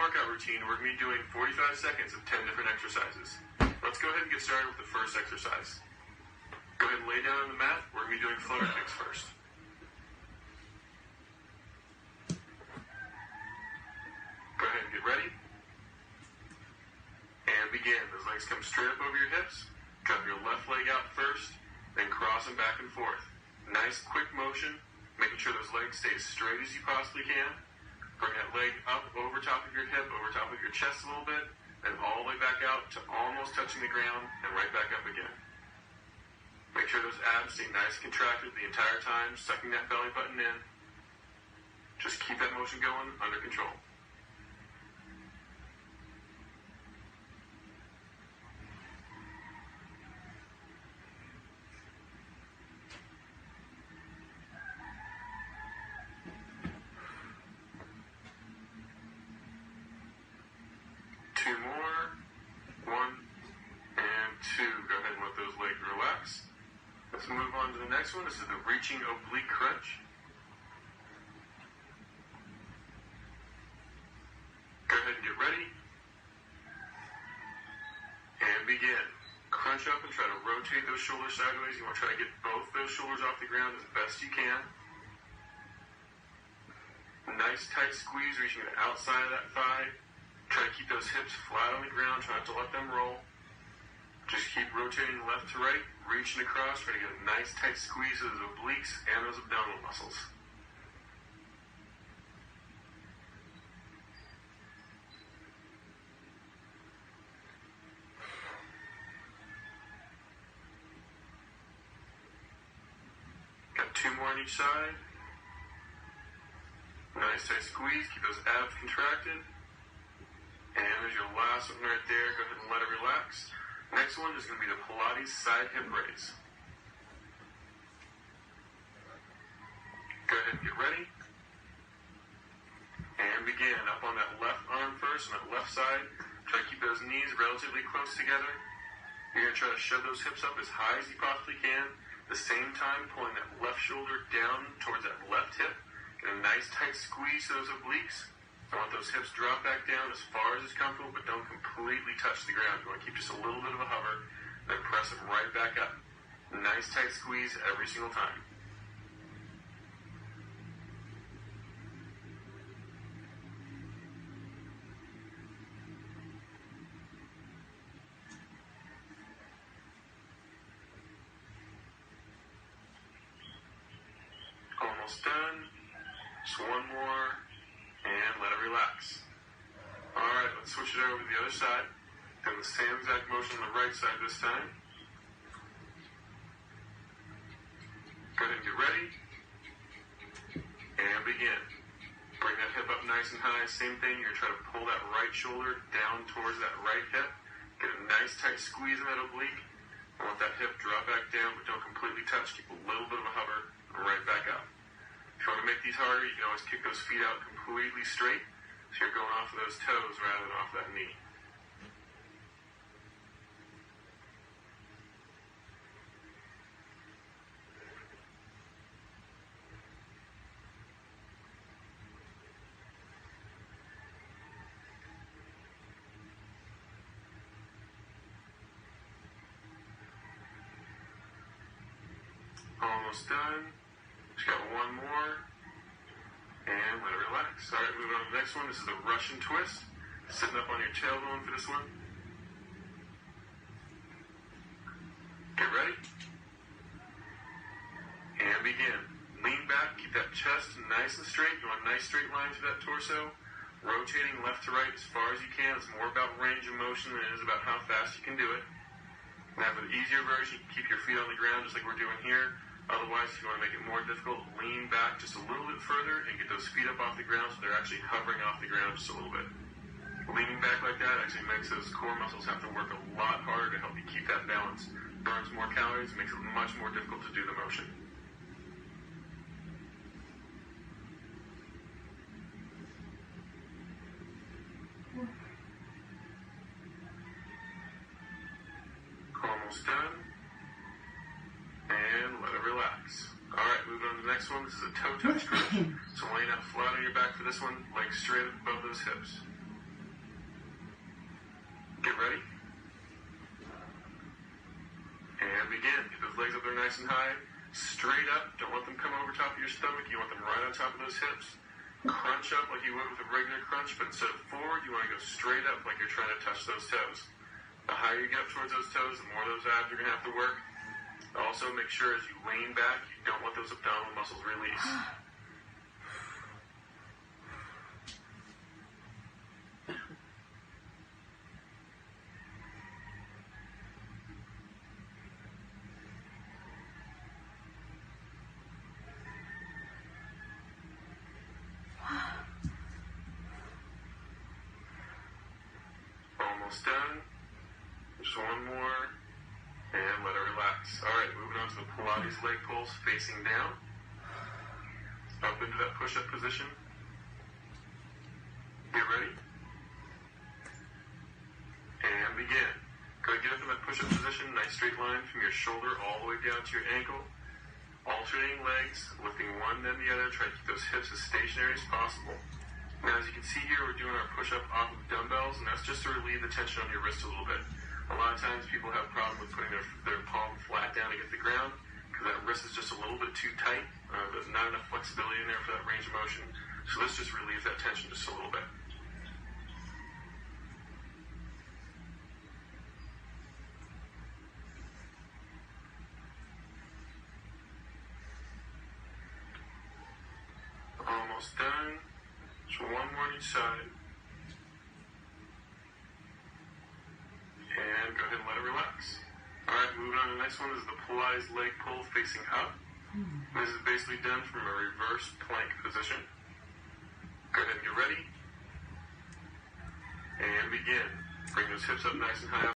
workout routine, we're going to be doing 45 seconds of 10 different exercises. Let's go ahead and get started with the first exercise. Go ahead and lay down on the mat. We're going to be doing flutter kicks first. Go ahead and get ready. And begin. Those legs come straight up over your hips. Drop your left leg out first, then cross them back and forth. Nice quick motion, making sure those legs stay as straight as you possibly can. Bring that leg up over top of your hip, over top of your chest a little bit, then all the way back out to almost touching the ground, and right back up again. Make sure those abs stay nice and contracted the entire time, sucking that belly button in. Just keep that motion going under control. Two more. 1 and 2. Go ahead and let those legs relax. Let's move on to the next one. This is the reaching oblique crunch. Go ahead and get ready. And begin. Crunch up and try to rotate those shoulders sideways. You want to try to get both those shoulders off the ground as best you can. Nice tight squeeze, reaching the outside of that thigh. Try to keep those hips flat on the ground. Try not to let them roll. Just keep rotating left to right, reaching across. Try to get a nice tight squeeze of those obliques and those abdominal muscles. Got 2 more on each side. Nice tight squeeze. Keep those abs contracted. And there's your last one right there. Go ahead and let it relax. Next one is going to be the Pilates side hip raise. Go ahead and get ready. And begin. Up on that left arm first, on that left side. Try to keep those knees relatively close together. You're going to try to shove those hips up as high as you possibly can. At the same time, pulling that left shoulder down towards that left hip. Get a nice tight squeeze to those obliques. I want those hips drop back down as far as is comfortable, but don't completely touch the ground. You want to keep just a little bit of a hover, then press them right back up. Nice tight squeeze every single time. Almost done. Just one more. And let it relax. Alright, let's switch it over to the other side. Do the same exact motion on the right side this time. Go ahead and get ready. And begin. Bring that hip up nice and high. Same thing, you're going to try to pull that right shoulder down towards that right hip. Get a nice tight squeeze in that oblique. I want that hip drop back down, but don't completely touch. Keep a little bit of a hover and right back up. If you want to make these harder, you can always kick those feet out completely straight, so you're going off of those toes rather than off that knee. Almost done. Just got one more. And let it relax. Alright, moving on to the next one. This is the Russian twist. Sitting up on your tailbone for this one. Get ready. And begin. Lean back. Keep that chest nice and straight. You want a nice straight line through that torso. Rotating left to right as far as you can. It's more about range of motion than it is about how fast you can do it. Now for the easier version, you can keep your feet on the ground just like we're doing here. Otherwise, if you want to make it more difficult, lean back just a little bit further and get those feet up off the ground so they're actually hovering off the ground just a little bit. Leaning back like that actually makes those core muscles have to work a lot harder to help you keep that balance. Burns more calories, makes it much more difficult to do the motion. Almost done. And let it relax. Alright, moving on to the next one. This is a toe touch crunch. So laying out flat on your back for this one, legs straight above those hips. Get ready. And begin. Get those legs up there nice and high. Straight up. Don't let them come over top of your stomach. You want them right on top of those hips. Crunch up like you would with a regular crunch, but instead of forward, you want to go straight up like you're trying to touch those toes. The higher you get up towards those toes, the more those abs are going to have to work. Also, make sure as you lean back, you don't let those abdominal muscles release. Almost done. Just one more. And let it relax. Alright, moving on to the Pilates leg pulls facing down. Up into that push-up position. Get ready. And begin. Go ahead, get up in that push-up position. Nice straight line from your shoulder all the way down to your ankle. Alternating legs, lifting one then the other. Try to keep those hips as stationary as possible. Now, as you can see here, we're doing our push-up off of dumbbells, and that's just to relieve the tension on your wrist a little bit. A lot of times people have a problem with putting their palm flat down against the ground because that wrist is just a little bit too tight. There's not enough flexibility in there for that range of motion. So this just relieves that tension just a little bit. Almost done. Just one more on each side. And go ahead and let it relax. Alright, moving on to the next one is the Pilates leg pull facing up. This is basically done from a reverse plank position. Go ahead and get ready. And begin. Bring those hips up nice and high.